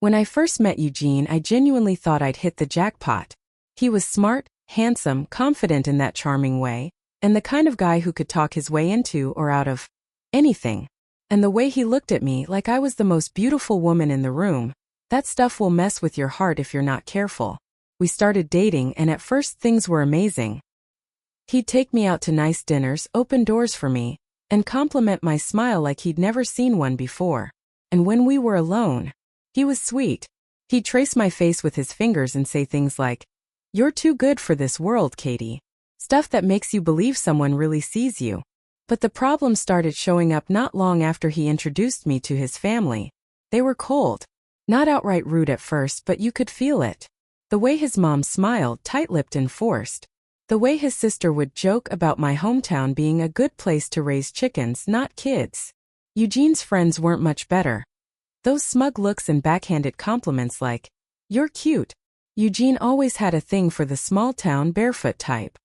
When I first met Eugene, I genuinely thought I'd hit the jackpot. He was smart, handsome, confident in that charming way, and the kind of guy who could talk his way into or out of anything. And the way he looked at me like I was the most beautiful woman in the room, that stuff will mess with your heart if you're not careful. We started dating, and at first things were amazing. He'd take me out to nice dinners, open doors for me, and compliment my smile like he'd never seen one before. And when we were alone, he was sweet. He'd trace my face with his fingers and say things like, "You're too good for this world, Katie." Stuff that makes you believe someone really sees you. But the problem started showing up not long after he introduced me to his family. They were cold. Not outright rude at first, but you could feel it. The way his mom smiled, tight-lipped and forced. The way his sister would joke about my hometown being a good place to raise chickens, not kids. Eugene's friends weren't much better. Those smug looks and backhanded compliments like, "You're cute." Eugene always had a thing for the small-town barefoot type.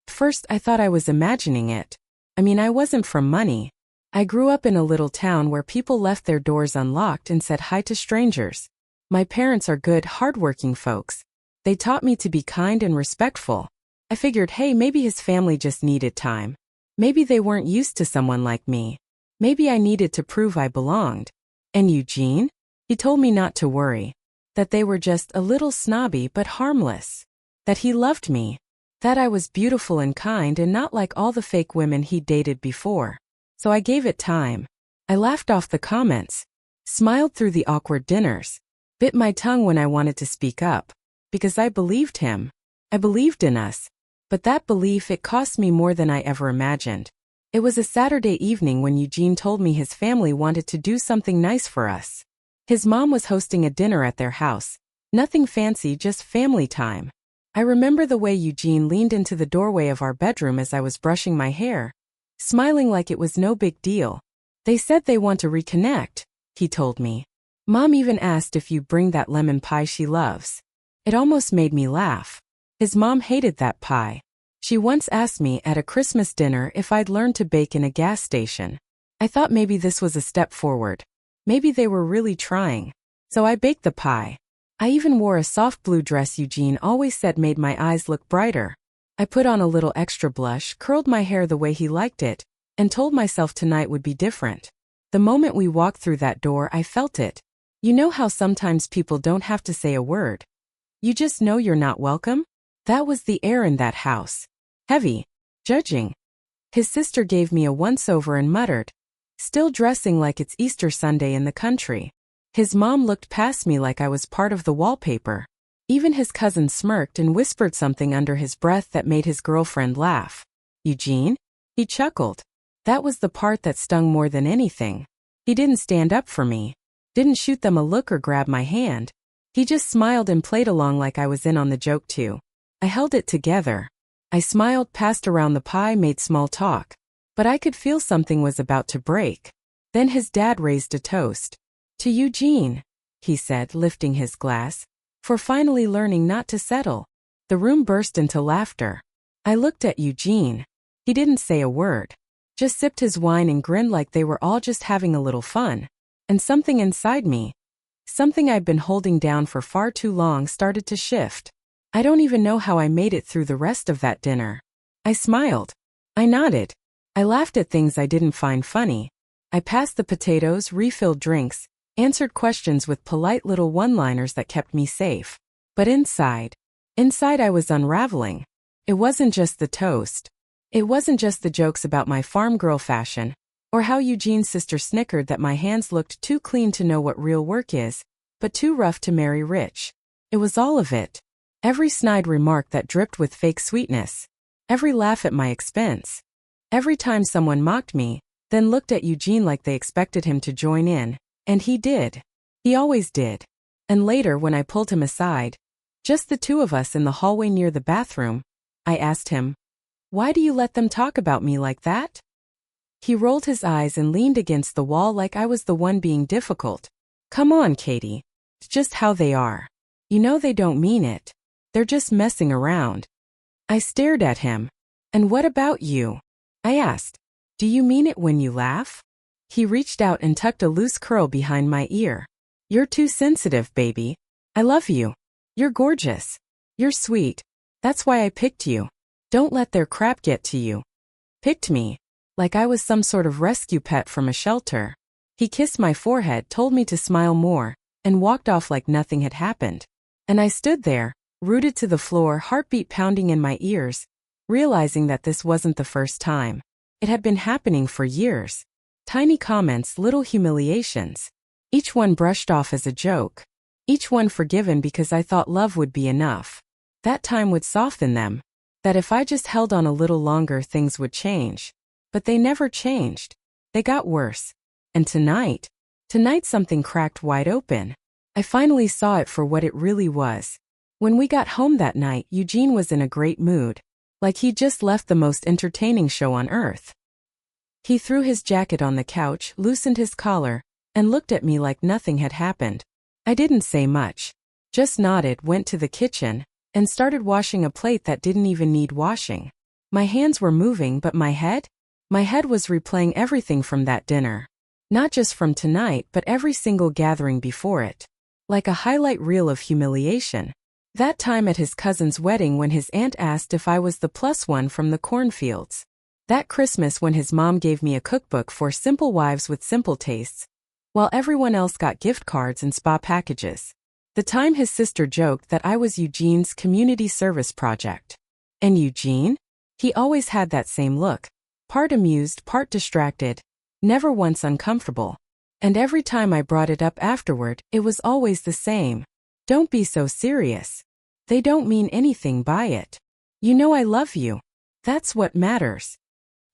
First, I thought I was imagining it. I wasn't from money. I grew up in a little town where people left their doors unlocked and said hi to strangers. My parents are good, hardworking folks. They taught me to be kind and respectful. I figured, hey, maybe his family just needed time. Maybe they weren't used to someone like me. Maybe I needed to prove I belonged. And Eugene? He told me not to worry. That they were just a little snobby but harmless. That he loved me. That I was beautiful and kind and not like all the fake women he'd dated before. So I gave it time. I laughed off the comments. Smiled through the awkward dinners. Bit my tongue when I wanted to speak up. Because I believed him. I believed in us. But that belief, it cost me more than I ever imagined. It was a Saturday evening when Eugene told me his family wanted to do something nice for us. His mom was hosting a dinner at their house. Nothing fancy, just family time. I remember the way Eugene leaned into the doorway of our bedroom as I was brushing my hair, smiling like it was no big deal. "They said they want to reconnect," he told me. "Mom even asked if you bring that lemon pie she loves." It almost made me laugh. His mom hated that pie. She once asked me at a Christmas dinner if I'd learned to bake in a gas station. I thought maybe this was a step forward. Maybe they were really trying. So I baked the pie. I even wore a soft blue dress Eugene always said made my eyes look brighter. I put on a little extra blush, curled my hair the way he liked it, and told myself tonight would be different. The moment we walked through that door, I felt it. You know how sometimes people don't have to say a word. You just know you're not welcome? That was the air in that house. Heavy. Judging. His sister gave me a once-over and muttered, "Still dressing like it's Easter Sunday in the country." His mom looked past me like I was part of the wallpaper. Even his cousin smirked and whispered something under his breath that made his girlfriend laugh. "Eugene?" He chuckled. That was the part that stung more than anything. He didn't stand up for me. Didn't shoot them a look or grab my hand. He just smiled and played along like I was in on the joke too. I held it together. I smiled, passed around the pie, made small talk. But I could feel something was about to break. Then his dad raised a toast. "To Eugene," he said, lifting his glass, "for finally learning not to settle." The room burst into laughter. I looked at Eugene. He didn't say a word. Just sipped his wine and grinned like they were all just having a little fun. And something inside me, something I'd been holding down for far too long, started to shift. I don't even know how I made it through the rest of that dinner. I smiled. I nodded. I laughed at things I didn't find funny. I passed the potatoes, refilled drinks, answered questions with polite little one-liners that kept me safe. But inside I was unraveling. It wasn't just the toast. It wasn't just the jokes about my farm girl fashion, or how Eugene's sister snickered that my hands looked too clean to know what real work is, but too rough to marry rich. It was all of it. Every snide remark that dripped with fake sweetness. Every laugh at my expense. Every time someone mocked me, then looked at Eugene like they expected him to join in. And he did. He always did. And later, when I pulled him aside, just the two of us in the hallway near the bathroom, I asked him, "Why do you let them talk about me like that?" He rolled his eyes and leaned against the wall like I was the one being difficult. "Come on, Katie. It's just how they are. You know they don't mean it. They're just messing around." I stared at him. "And what about you?" I asked. "Do you mean it when you laugh?" He reached out and tucked a loose curl behind my ear. You're too sensitive, baby. I love you. You're gorgeous. You're sweet. That's why I picked you. Don't let their crap get to you. Picked me. Like I was some sort of rescue pet from a shelter. He kissed my forehead, told me to smile more, and walked off like nothing had happened. And I stood there, rooted to the floor, heartbeat pounding in my ears, realizing that this wasn't the first time. It had been happening for years. Tiny comments, little humiliations. Each one brushed off as a joke. Each one forgiven because I thought love would be enough. That time would soften them. That if I just held on a little longer, things would change. But they never changed. They got worse. And tonight something cracked wide open. I finally saw it for what it really was. When we got home that night, Eugene was in a great mood. Like he'd just left the most entertaining show on earth. He threw his jacket on the couch, loosened his collar, and looked at me like nothing had happened. I didn't say much. Just nodded, went to the kitchen, and started washing a plate that didn't even need washing. My hands were moving, but my head was replaying everything from that dinner. Not just from tonight, but every single gathering before it. Like a highlight reel of humiliation. That time at his cousin's wedding when his aunt asked if I was the plus one from the cornfields. That Christmas when his mom gave me a cookbook for simple wives with simple tastes, while everyone else got gift cards and spa packages. The time his sister joked that I was Eugene's community service project. And Eugene? He always had that same look. Part amused, part distracted. Never once uncomfortable. And every time I brought it up afterward, it was always the same. Don't be so serious. They don't mean anything by it. You know I love you. That's what matters.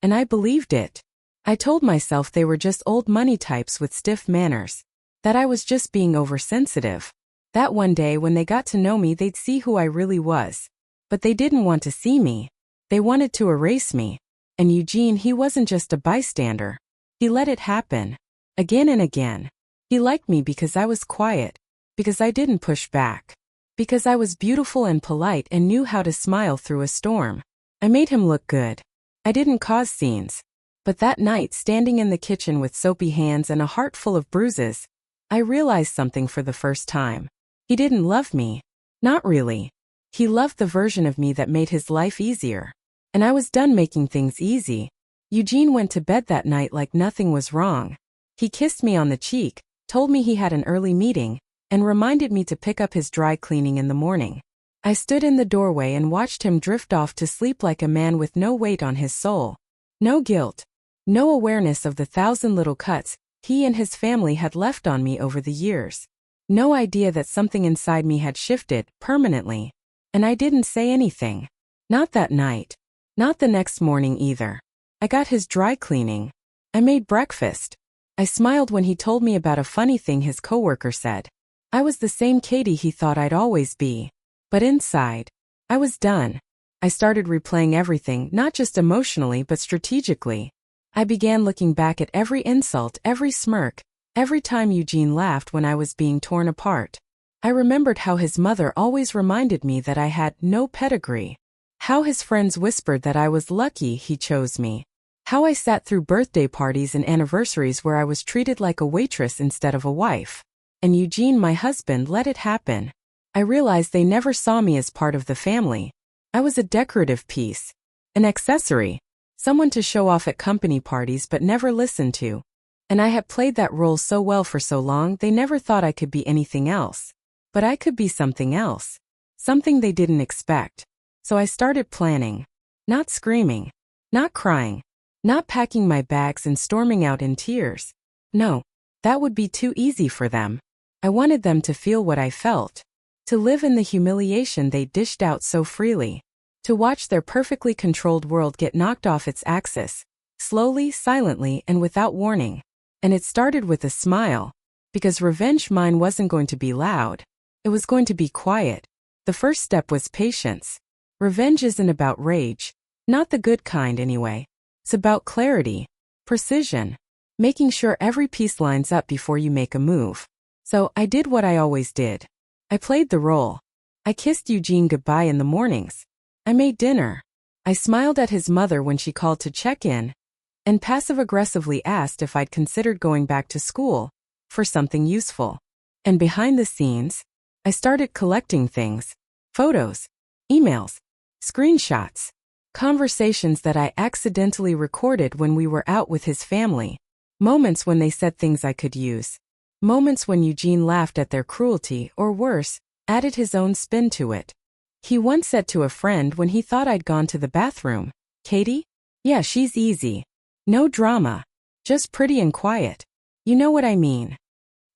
And I believed it. I told myself they were just old money types with stiff manners. That I was just being oversensitive. That one day when they got to know me they'd see who I really was. But they didn't want to see me. They wanted to erase me. And Eugene, he wasn't just a bystander. He let it happen. Again and again. He liked me because I was quiet. Because I didn't push back. Because I was beautiful and polite and knew how to smile through a storm. I made him look good. I didn't cause scenes. But that night, standing in the kitchen with soapy hands and a heart full of bruises, I realized something for the first time. He didn't love me. Not really. He loved the version of me that made his life easier. And I was done making things easy. Eugene went to bed that night like nothing was wrong. He kissed me on the cheek, told me he had an early meeting, and reminded me to pick up his dry cleaning in the morning. I stood in the doorway and watched him drift off to sleep like a man with no weight on his soul. No guilt. No awareness of the 1,000 little cuts he and his family had left on me over the years. No idea that something inside me had shifted permanently. And I didn't say anything. Not that night. Not the next morning either. I got his dry cleaning. I made breakfast. I smiled when he told me about a funny thing his coworker said. I was the same Katie he thought I'd always be. But inside, I was done. I started replaying everything, not just emotionally but strategically. I began looking back at every insult, every smirk, every time Eugene laughed when I was being torn apart. I remembered how his mother always reminded me that I had no pedigree. How his friends whispered that I was lucky he chose me. How I sat through birthday parties and anniversaries where I was treated like a waitress instead of a wife. And Eugene, my husband, let it happen. I realized they never saw me as part of the family. I was a decorative piece. An accessory. Someone to show off at company parties but never listened to. And I had played that role so well for so long they never thought I could be anything else. But I could be something else. Something they didn't expect. So I started planning. Not screaming. Not crying. Not packing my bags and storming out in tears. No, that would be too easy for them. I wanted them to feel what I felt. To live in the humiliation they dished out so freely. To watch their perfectly controlled world get knocked off its axis. Slowly, silently, and without warning. And it started with a smile. Because revenge mine wasn't going to be loud. It was going to be quiet. The first step was patience. Revenge isn't about rage. Not the good kind anyway. It's about clarity, precision, making sure every piece lines up before you make a move. So I did what I always did. I played the role. I kissed Eugene goodbye in the mornings. I made dinner. I smiled at his mother when she called to check in, and passive-aggressively asked if I'd considered going back to school for something useful. And behind the scenes, I started collecting things, photos, emails, screenshots, conversations that I accidentally recorded when we were out with his family, moments when they said things I could use, moments when Eugene laughed at their cruelty or worse, added his own spin to it. He once said to a friend when he thought I'd gone to the bathroom, "Katie? Yeah, she's easy. No drama. Just pretty and quiet. You know what I mean."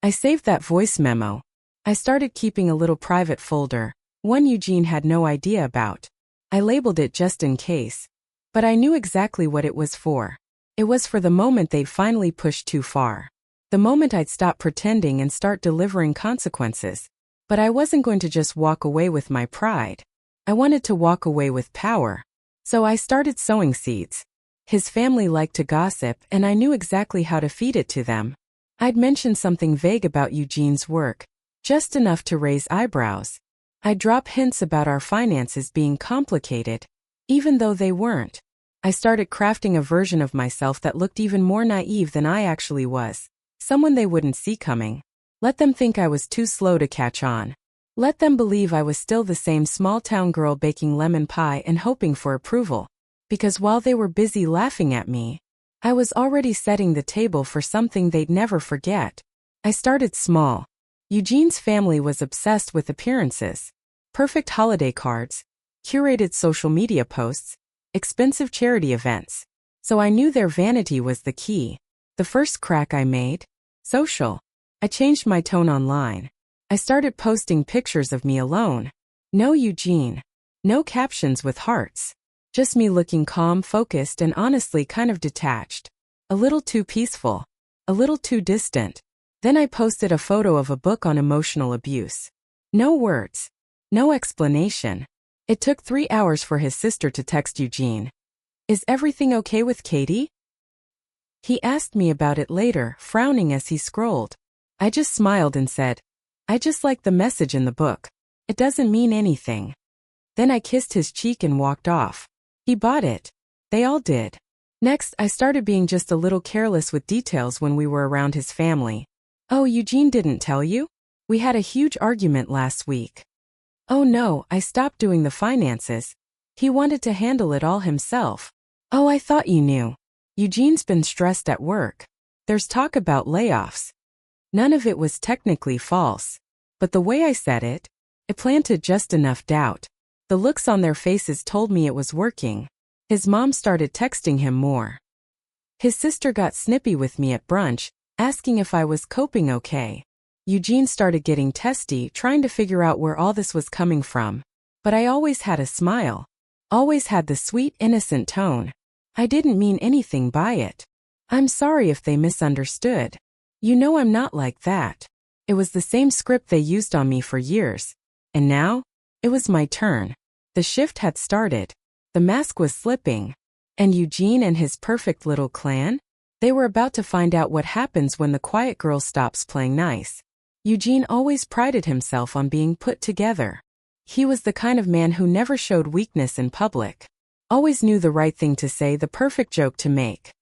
I saved that voice memo. I started keeping a little private folder, one Eugene had no idea about. I labeled it just in case. But I knew exactly what it was for. It was for the moment they'd finally pushed too far. The moment I'd stop pretending and start delivering consequences. But I wasn't going to just walk away with my pride. I wanted to walk away with power. So I started sowing seeds. His family liked to gossip, and I knew exactly how to feed it to them. I'd mentioned something vague about Eugene's work, just enough to raise eyebrows. I'd drop hints about our finances being complicated, even though they weren't. I started crafting a version of myself that looked even more naive than I actually was. Someone they wouldn't see coming. Let them think I was too slow to catch on. Let them believe I was still the same small-town girl baking lemon pie and hoping for approval. Because while they were busy laughing at me, I was already setting the table for something they'd never forget. I started small. Eugene's family was obsessed with appearances. Perfect holiday cards, curated social media posts, expensive charity events. So I knew their vanity was the key. The first crack I made? Social. I changed my tone online. I started posting pictures of me alone. No Eugene. No captions with hearts. Just me looking calm, focused, and honestly kind of detached. A little too peaceful. A little too distant. Then I posted a photo of a book on emotional abuse. No words. No explanation. It took 3 hours for his sister to text Eugene. "Is everything okay with Katie?" He asked me about it later, frowning as he scrolled. I just smiled and said, "I just like the message in the book. It doesn't mean anything." Then I kissed his cheek and walked off. He bought it. They all did. Next, I started being just a little careless with details when we were around his family. "Oh, Eugene didn't tell you? We had a huge argument last week." "Oh no, I stopped doing the finances. He wanted to handle it all himself." "Oh, I thought you knew. Eugene's been stressed at work. There's talk about layoffs." None of it was technically false. But the way I said it, it planted just enough doubt. The looks on their faces told me it was working. His mom started texting him more. His sister got snippy with me at brunch, asking if I was coping okay. Eugene started getting testy, trying to figure out where all this was coming from. But I always had a smile. Always had the sweet, innocent tone. I didn't mean anything by it. "I'm sorry if they misunderstood. You know I'm not like that." It was the same script they used on me for years. And now, it was my turn. The shift had started. The mask was slipping. And Eugene and his perfect little clan? They were about to find out what happens when the quiet girl stops playing nice. Eugene always prided himself on being put together. He was the kind of man who never showed weakness in public. Always knew the right thing to say, the perfect joke to make.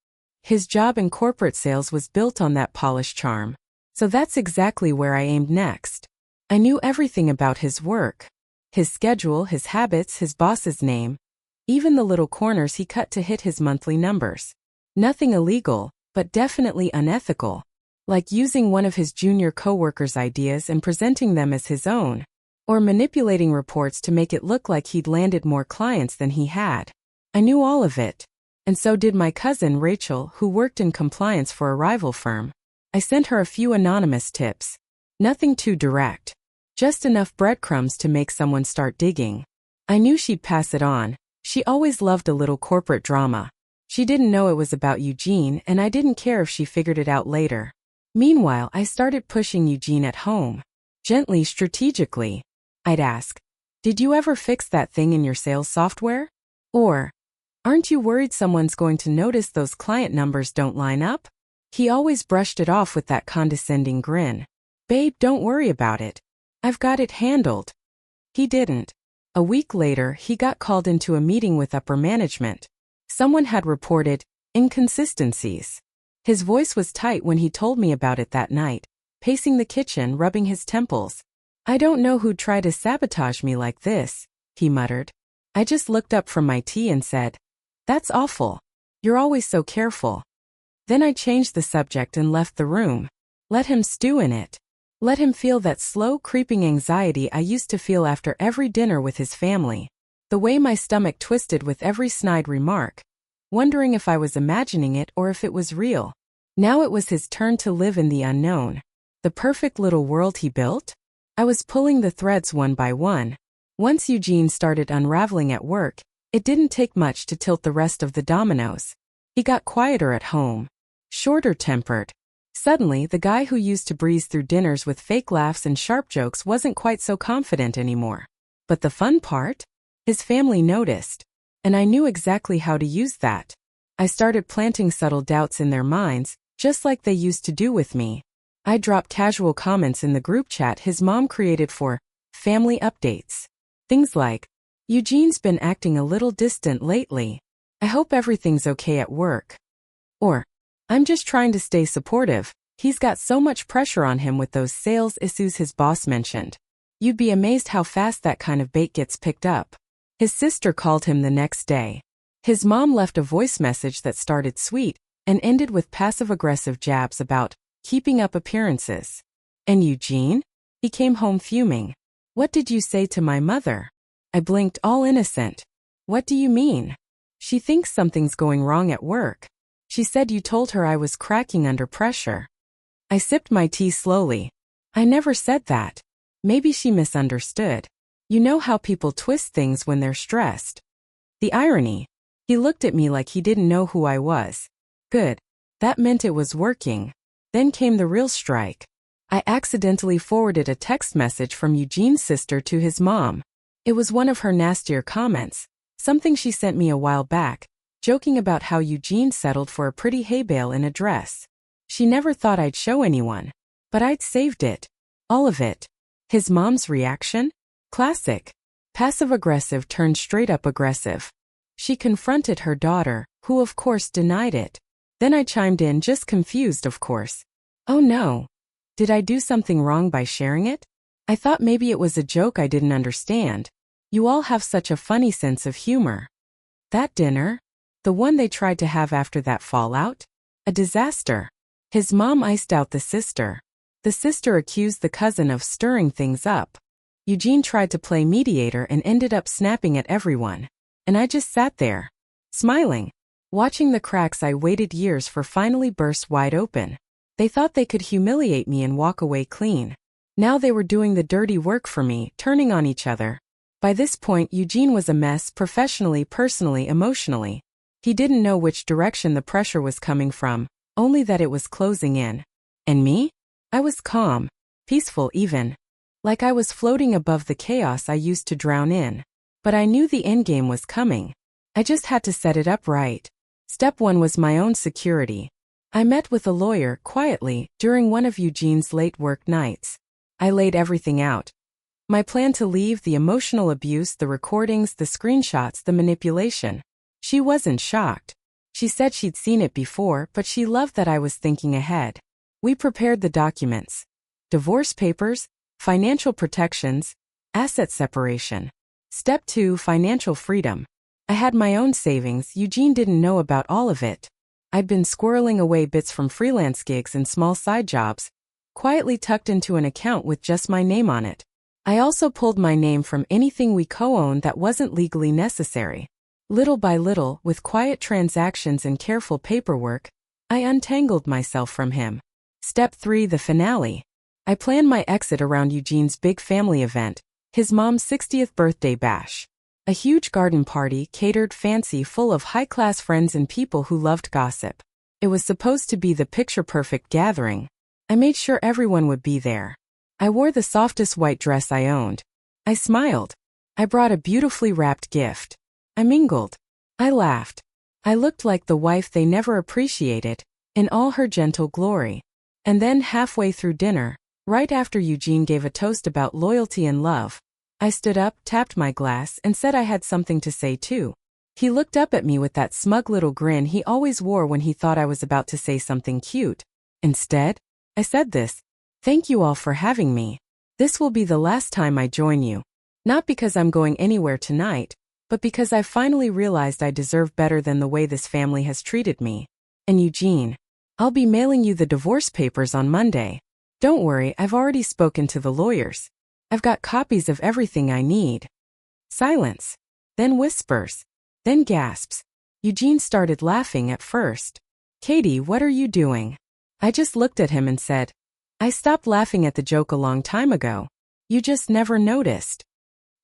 His job in corporate sales was built on that polished charm. So that's exactly where I aimed next. I knew everything about his work. His schedule, his habits, his boss's name. Even the little corners he cut to hit his monthly numbers. Nothing illegal, but definitely unethical. Like using one of his junior coworkers' ideas and presenting them as his own. Or manipulating reports to make it look like he'd landed more clients than he had. I knew all of it. And so did my cousin Rachel, who worked in compliance for a rival firm. I sent her a few anonymous tips. Nothing too direct. Just enough breadcrumbs to make someone start digging. I knew she'd pass it on. She always loved a little corporate drama. She didn't know it was about Eugene, and I didn't care if she figured it out later. Meanwhile, I started pushing Eugene at home. Gently, strategically. I'd ask, "Did you ever fix that thing in your sales software?" Or, "Aren't you worried someone's going to notice those client numbers don't line up?" He always brushed it off with that condescending grin. "Babe, don't worry about it. I've got it handled." He didn't. A week later, he got called into a meeting with upper management. Someone had reported inconsistencies. His voice was tight when he told me about it that night. pacing the kitchen, rubbing his temples. "I don't know who'd try to sabotage me like this," he muttered. I just looked up from my tea and said, "That's awful. You're always so careful." Then I changed the subject and left the room. Let him stew in it. Let him feel that slow, creeping anxiety I used to feel after every dinner with his family. The way my stomach twisted with every snide remark, wondering if I was imagining it or if it was real. Now it was his turn to live in the unknown. The perfect little world he built? I was pulling the threads one by one. Once Eugene started unraveling at work, it didn't take much to tilt the rest of the dominoes. He got quieter at home, shorter-tempered. Suddenly, the guy who used to breeze through dinners with fake laughs and sharp jokes wasn't quite so confident anymore. But the fun part? His family noticed. And I knew exactly how to use that. I started planting subtle doubts in their minds, just like they used to do with me. I dropped casual comments in the group chat his mom created for family updates. Things like, "Eugene's been acting a little distant lately. I hope everything's okay at work." Or, "I'm just trying to stay supportive. He's got so much pressure on him with those sales issues his boss mentioned." You'd be amazed how fast that kind of bait gets picked up. His sister called him the next day. His mom left a voice message that started sweet and ended with passive-aggressive jabs about keeping up appearances. And Eugene? He came home fuming. "What did you say to my mother?" I blinked, all innocent. "What do you mean?" "She thinks something's going wrong at work. She said you told her I was cracking under pressure." I sipped my tea slowly. "I never said that. Maybe she misunderstood. You know how people twist things when they're stressed." The irony. He looked at me like he didn't know who I was. Good. That meant it was working. Then came the real strike. I accidentally forwarded a text message from Eugene's sister to his mom. It was one of her nastier comments, something she sent me a while back, joking about how Eugene settled for a pretty hay bale in a dress. She never thought I'd show anyone. But I'd saved it. All of it. His mom's reaction? Classic. Passive-aggressive turned straight-up aggressive. She confronted her daughter, who of course denied it. Then I chimed in, just confused, of course. "Oh no. Did I do something wrong by sharing it? I thought maybe it was a joke I didn't understand. You all have such a funny sense of humor." That dinner? The one they tried to have after that fallout? A disaster. His mom iced out the sister. The sister accused the cousin of stirring things up. Eugene tried to play mediator and ended up snapping at everyone. And I just sat there, smiling, watching the cracks I waited years for finally burst wide open. They thought they could humiliate me and walk away clean. Now they were doing the dirty work for me, turning on each other. By this point, Eugene was a mess, professionally, personally, emotionally. He didn't know which direction the pressure was coming from, only that it was closing in. And me? I was calm, peaceful even. Like I was floating above the chaos I used to drown in. But I knew the endgame was coming. I just had to set it up right. Step 1 was my own security. I met with a lawyer, quietly, during one of Eugene's late work nights. I laid everything out. My plan to leave, the emotional abuse, the recordings, the screenshots, the manipulation. She wasn't shocked. She said she'd seen it before, but she loved that I was thinking ahead. We prepared the documents. Divorce papers, financial protections, asset separation. Step 2, financial freedom. I had my own savings. Eugene didn't know about all of it. I'd been squirreling away bits from freelance gigs and small side jobs, quietly tucked into an account with just my name on it. I also pulled my name from anything we co-owned that wasn't legally necessary. Little by little, with quiet transactions and careful paperwork, I untangled myself from him. Step 3, the finale. I planned my exit around Eugene's big family event, his mom's 60th birthday bash. A huge garden party, catered, fancy, full of high-class friends and people who loved gossip. It was supposed to be the picture-perfect gathering. I made sure everyone would be there. I wore the softest white dress I owned. I smiled. I brought a beautifully wrapped gift. I mingled. I laughed. I looked like the wife they never appreciated, in all her gentle glory. And then halfway through dinner, right after Eugene gave a toast about loyalty and love, I stood up, tapped my glass, and said I had something to say too. He looked up at me with that smug little grin he always wore when he thought I was about to say something cute. Instead, I said this. Thank you all for having me. This will be the last time I join you. Not because I'm going anywhere tonight, but because I finally realized I deserve better than the way this family has treated me. And Eugene, I'll be mailing you the divorce papers on Monday. Don't worry, I've already spoken to the lawyers. I've got copies of everything I need. Silence. Then whispers. Then gasps. Eugene started laughing at first. Katie, what are you doing? I just looked at him and said, I stopped laughing at the joke a long time ago. You just never noticed.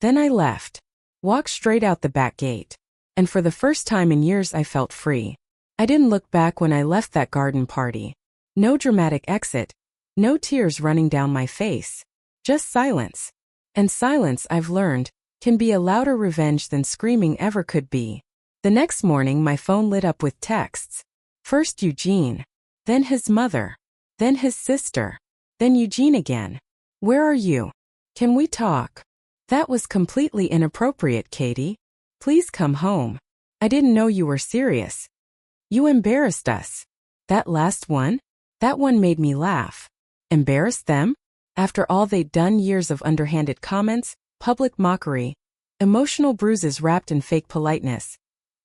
Then I left. Walked straight out the back gate. And for the first time in years I felt free. I didn't look back when I left that garden party. No dramatic exit. No tears running down my face. Just silence. And silence, I've learned, can be a louder revenge than screaming ever could be. The next morning my phone lit up with texts. First Eugene. Then his mother. Then his sister. Then Eugene again. Where are you? Can we talk? That was completely inappropriate, Katie. Please come home. I didn't know you were serious. You embarrassed us. That last one? That one made me laugh. Embarrassed them? After all they'd done, years of underhanded comments, public mockery, emotional bruises wrapped in fake politeness.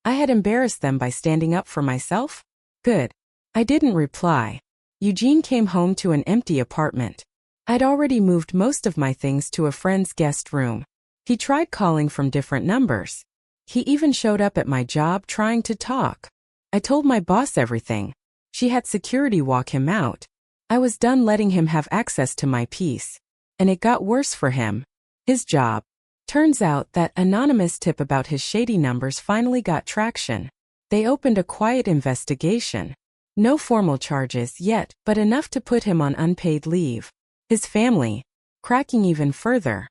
I had embarrassed them by standing up for myself? Good. I didn't reply. Eugene came home to an empty apartment. I'd already moved most of my things to a friend's guest room. He tried calling from different numbers. He even showed up at my job trying to talk. I told my boss everything. She had security walk him out. I was done letting him have access to my piece. And it got worse for him. His job. Turns out that anonymous tip about his shady numbers finally got traction. They opened a quiet investigation. No formal charges yet, but enough to put him on unpaid leave. His family. Cracking even further.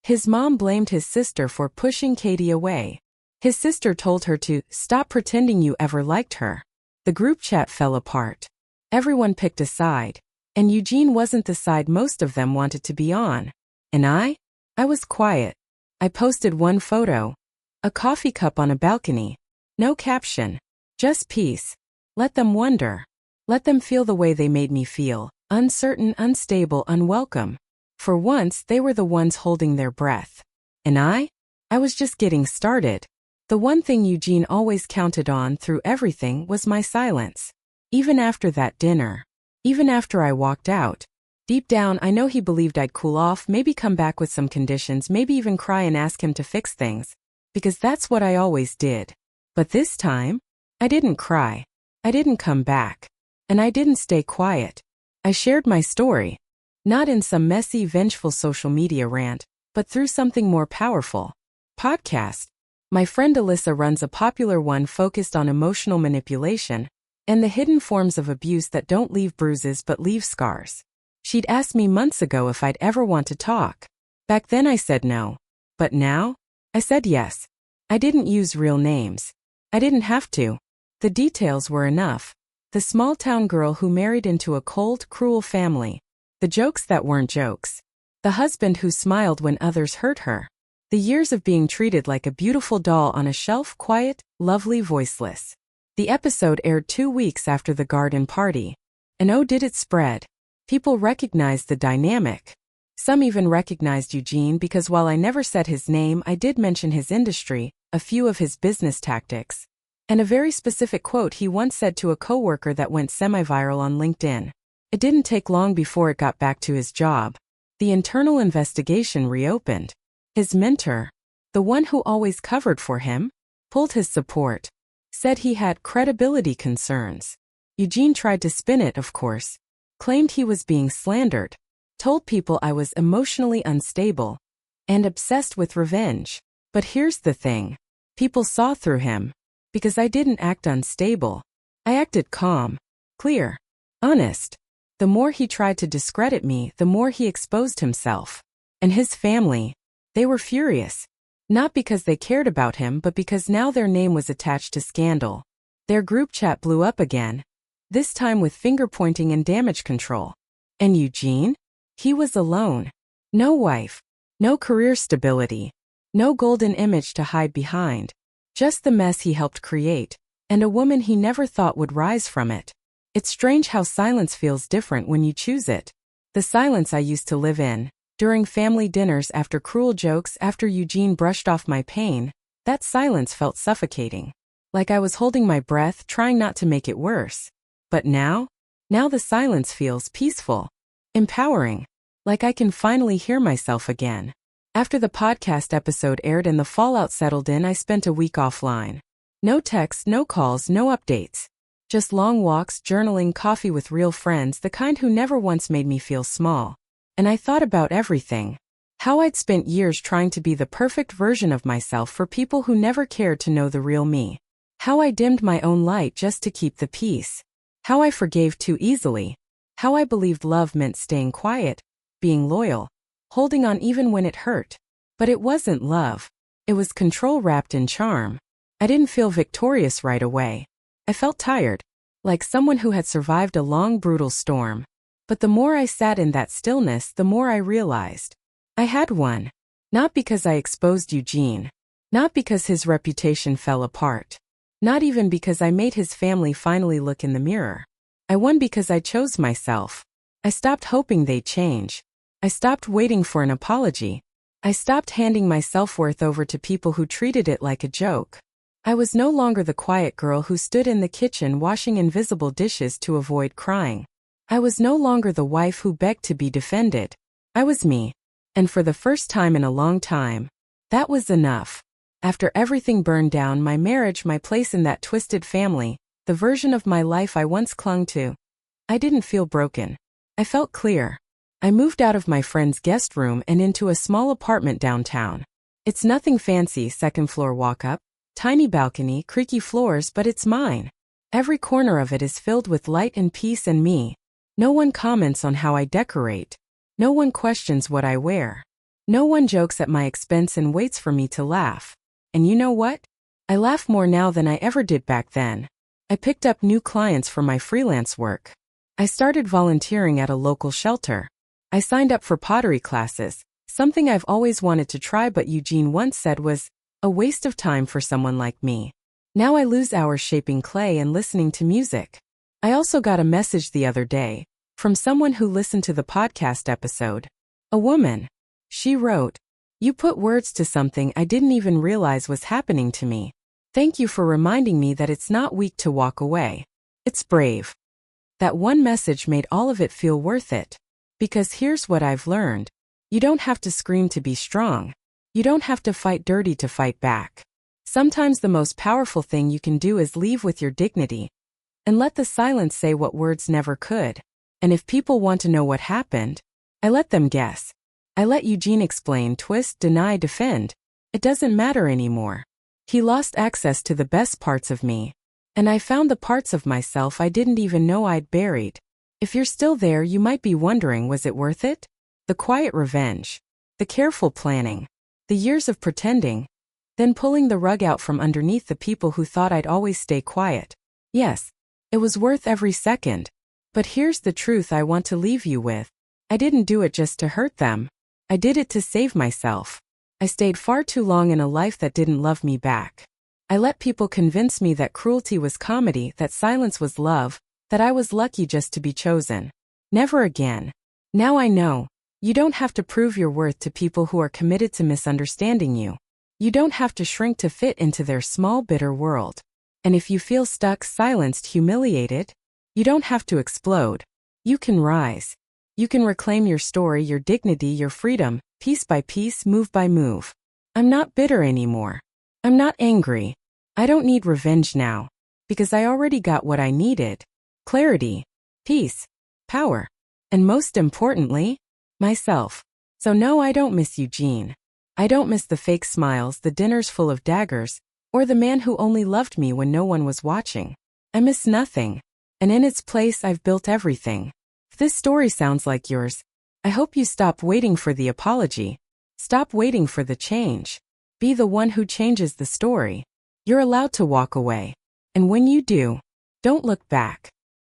His mom blamed his sister for pushing Katie away. His sister told her to stop pretending you ever liked her. The group chat fell apart. Everyone picked a side. And Eugene wasn't the side most of them wanted to be on. And I was quiet. I posted one photo. A coffee cup on a balcony. No caption. Just peace. Let them wonder. Let them feel the way they made me feel. Uncertain, unstable, unwelcome. For once, they were the ones holding their breath. And I was just getting started. The one thing Eugene always counted on through everything was my silence. Even after that dinner. Even after I walked out. Deep down, I know he believed I'd cool off, maybe come back with some conditions, maybe even cry and ask him to fix things. Because that's what I always did. But this time, I didn't cry. I didn't come back. And I didn't stay quiet. I shared my story. Not in some messy, vengeful social media rant, but through something more powerful. Podcast. My friend Alyssa runs a popular one focused on emotional manipulation and the hidden forms of abuse that don't leave bruises but leave scars. She'd asked me months ago if I'd ever want to talk. Back then I said no. But now? I said yes. I didn't use real names. I didn't have to. The details were enough. The small-town girl who married into a cold, cruel family. The jokes that weren't jokes. The husband who smiled when others hurt her. The years of being treated like a beautiful doll on a shelf, quiet, lovely, voiceless. The episode aired 2 weeks after the garden party. And oh, did it spread. People recognized the dynamic. Some even recognized Eugene because while I never said his name, I did mention his industry, a few of his business tactics, and a very specific quote he once said to a coworker that went semi-viral on LinkedIn. It didn't take long before it got back to his job. The internal investigation reopened. His mentor, the one who always covered for him, pulled his support. Said he had credibility concerns. Eugene tried to spin it, of course. Claimed he was being slandered. Told people I was emotionally unstable. And obsessed with revenge. But here's the thing. People saw through him. Because I didn't act unstable. I acted calm. Clear. Honest. The more he tried to discredit me, the more he exposed himself. And his family. They were furious. Not because they cared about him, but because now their name was attached to scandal. Their group chat blew up again. This time with finger-pointing and damage control. And Eugene? He was alone. No wife. No career stability. No golden image to hide behind. Just the mess he helped create. And a woman he never thought would rise from it. It's strange how silence feels different when you choose it. The silence I used to live in. During family dinners, after cruel jokes, after Eugene brushed off my pain, that silence felt suffocating. Like I was holding my breath, trying not to make it worse. But now the silence feels peaceful, empowering, like I can finally hear myself again. After the podcast episode aired and the fallout settled in, I spent a week offline. No texts, no calls, no updates. Just long walks, journaling, coffee with real friends, the kind who never once made me feel small. And I thought about everything. How I'd spent years trying to be the perfect version of myself for people who never cared to know the real me. How I dimmed my own light just to keep the peace. How I forgave too easily. How I believed love meant staying quiet, being loyal, holding on even when it hurt. But it wasn't love. It was control wrapped in charm. I didn't feel victorious right away. I felt tired, like someone who had survived a long, brutal storm. But the more I sat in that stillness, the more I realized I had won. Not because I exposed Eugene. Not because his reputation fell apart. Not even because I made his family finally look in the mirror. I won because I chose myself. I stopped hoping they'd change. I stopped waiting for an apology. I stopped handing my self-worth over to people who treated it like a joke. I was no longer the quiet girl who stood in the kitchen washing invisible dishes to avoid crying. I was no longer the wife who begged to be defended. I was me. And for the first time in a long time, that was enough. After everything burned down, my marriage, my place in that twisted family, the version of my life I once clung to, I didn't feel broken. I felt clear. I moved out of my friend's guest room and into a small apartment downtown. It's nothing fancy, second floor walk-up, tiny balcony, creaky floors, but it's mine. Every corner of it is filled with light and peace and me. No one comments on how I decorate. No one questions what I wear. No one jokes at my expense and waits for me to laugh. And you know what? I laugh more now than I ever did back then. I picked up new clients for my freelance work. I started volunteering at a local shelter. I signed up for pottery classes, something I've always wanted to try but Eugene once said was a waste of time for someone like me. Now I lose hours shaping clay and listening to music. I also got a message the other day from someone who listened to the podcast episode. A woman. She wrote, "You put words to something I didn't even realize was happening to me. Thank you for reminding me that it's not weak to walk away. It's brave." That one message made all of it feel worth it. Because here's what I've learned. You don't have to scream to be strong. You don't have to fight dirty to fight back. Sometimes the most powerful thing you can do is leave with your dignity and let the silence say what words never could. And if people want to know what happened, I let them guess. I let Eugene explain, twist, deny, defend. It doesn't matter anymore. He lost access to the best parts of me. And I found the parts of myself I didn't even know I'd buried. If you're still there, you might be wondering, was it worth it? The quiet revenge. The careful planning. The years of pretending. Then pulling the rug out from underneath the people who thought I'd always stay quiet. Yes, it was worth every second. But here's the truth I want to leave you with. I didn't do it just to hurt them. I did it to save myself. I stayed far too long in a life that didn't love me back. I let people convince me that cruelty was comedy, that silence was love, that I was lucky just to be chosen. Never again. Now I know. You don't have to prove your worth to people who are committed to misunderstanding you. You don't have to shrink to fit into their small, bitter world. And if you feel stuck, silenced, humiliated, you don't have to explode. You can rise. You can reclaim your story, your dignity, your freedom, piece by piece, move by move. I'm not bitter anymore. I'm not angry. I don't need revenge now. Because I already got what I needed. Clarity, peace, power, and most importantly, myself. So no, I don't miss Eugene. I don't miss the fake smiles, the dinners full of daggers, or the man who only loved me when no one was watching. I miss nothing. And in its place, I've built everything. If this story sounds like yours, I hope you stop waiting for the apology. Stop waiting for the change. Be the one who changes the story. You're allowed to walk away. And when you do, don't look back.